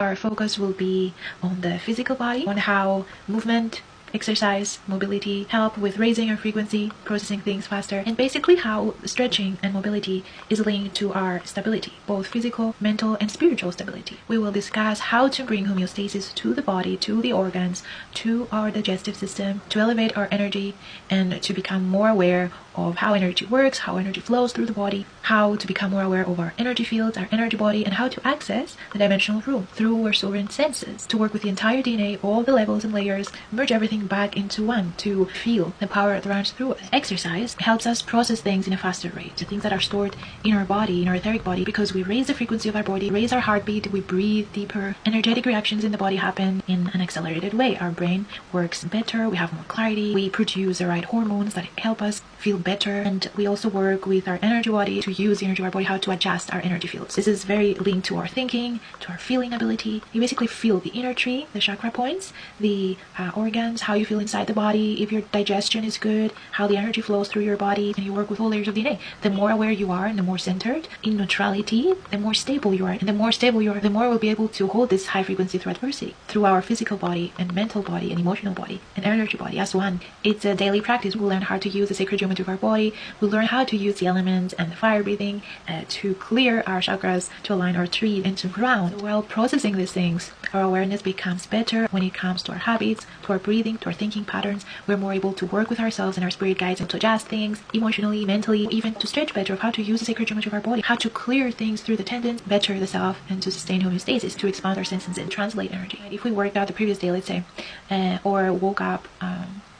Our focus will be on the physical body, on how movement, exercise, mobility help with raising our frequency, processing things faster, and basically how stretching and mobility is linked to our stability, both physical, mental, and spiritual stability. We will discuss how to bring homeostasis to the body, to the organs, to our digestive system, to elevate our energy, and to become more aware of how energy works, how energy flows through the body, how to become more aware of our energy fields, our energy body, and how to access the dimensional room through our sovereign senses, to work with the entire DNA, all the levels and layers, merge everything back into one, to feel the power that runs through us. Exercise helps us process things in a faster rate, the things that are stored in our body, in our etheric body, because we raise the frequency of our body, raise our heartbeat, we breathe deeper. Energetic reactions in the body happen in an accelerated way. Our brain works better, we have more clarity, we produce the right hormones that help us feel better, and we also work with our energy body to use the energy of our body, how to adjust our energy fields. This is very linked to our thinking, to our feeling ability. You basically feel the inner tree, the chakra points, the organs, how you feel inside the body, if your digestion is good, how the energy flows through your body, and you work with all layers of DNA. The more aware you are and the more centered in neutrality, the more stable you are, and the more stable you are, the more we'll be able to hold this high frequency through adversity, through our physical body and mental body and emotional body and energy body as one. It's a daily practice. We'll learn how to use the sacred geometry of our body. We'll learn how to use the elements and the fire breathing to clear our chakras, to align our tree into ground. So while processing these things, our awareness becomes better when it comes to our habits, to our breathing, to our thinking patterns. We're more able to work with ourselves and our spirit guides and to adjust things emotionally, mentally, even to stretch better, of how to use the sacred geometry of our body, how to clear things through the tendons, better the self, and to sustain homeostasis, to expand our senses and translate energy. If we worked out the previous day, let's say, or woke up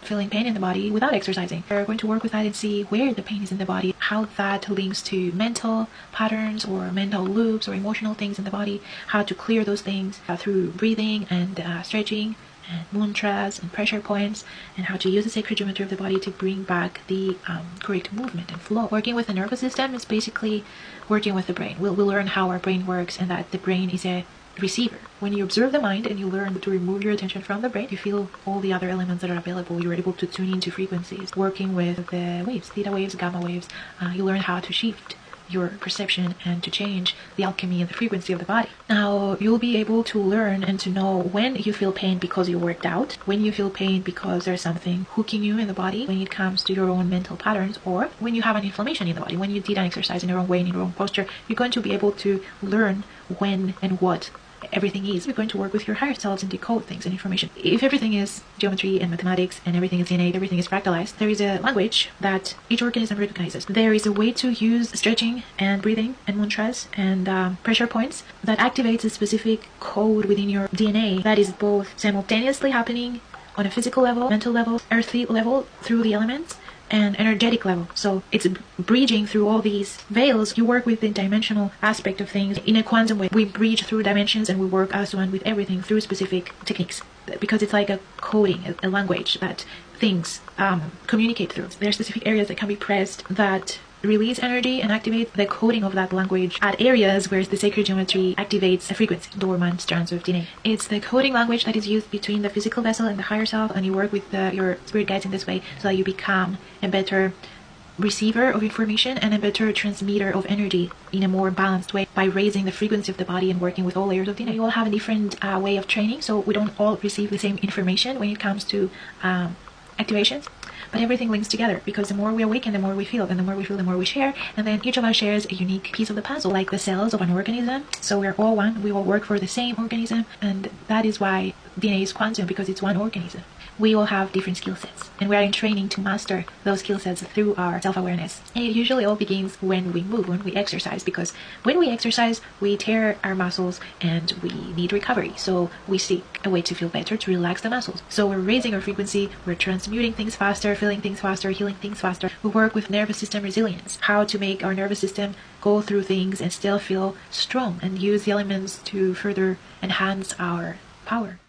feeling pain in the body without exercising, we're going to work with that and see where the pain is in the body, how that links to mental patterns or mental loops or emotional things in the body, how to clear those things through breathing and stretching and mantras and pressure points, and how to use the sacred geometry of the body to bring back the correct movement and flow. Working with the nervous system is basically working with the brain. We'll learn how our brain works, and that the brain is a receiver. When you observe the mind and you learn to remove your attention from the brain, you feel all the other elements that are available. You're able to tune into frequencies, working with the waves, theta waves, gamma waves. You learn how to shift your perception and to change the alchemy and the frequency of the body. Now you'll be able to learn and to know when you feel pain because you worked out, when you feel pain because there's something hooking you in the body when it comes to your own mental patterns, or when you have an inflammation in the body, when you did an exercise in your own way, in your own posture. You're going to be able to learn when and what everything is. We're going to work with your higher selves and decode things and information. If everything is geometry and mathematics and everything is innate, everything is fractalized, there is a language that each organism recognizes. There is a way to use stretching and breathing and mantras and pressure points that activates a specific code within your DNA that is both simultaneously happening on a physical level, mental level, earthly level through the elements, and energetic level. So it's bridging through all these veils. You work with the dimensional aspect of things in a quantum way. We bridge through dimensions and we work as one with everything through specific techniques, because it's like a coding, a language that things communicate through. There are specific areas that can be pressed that release energy and activate the coding of that language at areas where the sacred geometry activates a frequency, dormant strands of DNA. It's the coding language that is used between the physical vessel and the higher self, and you work with your spirit guides in this way so that you become a better receiver of information and a better transmitter of energy in a more balanced way by raising the frequency of the body and working with all layers of DNA. We all have a different way of training, so we don't all receive the same information when it comes to activations. But everything links together, because the more we awaken, the more we feel, and the more we feel, the more we share, and then each of us shares a unique piece of the puzzle, like the cells of an organism. So we're all one, we all work for the same organism, and that is why DNA is quantum, because it's one organism. We all have different skill sets, and we are in training to master those skill sets through our self-awareness. And it usually all begins when we move, when we exercise, because when we exercise, we tear our muscles and we need recovery. So we seek a way to feel better, to relax the muscles. So we're raising our frequency, we're transmuting things faster, feeling things faster, healing things faster. We work with nervous system resilience, how to make our nervous system go through things and still feel strong, and use the elements to further enhance our power.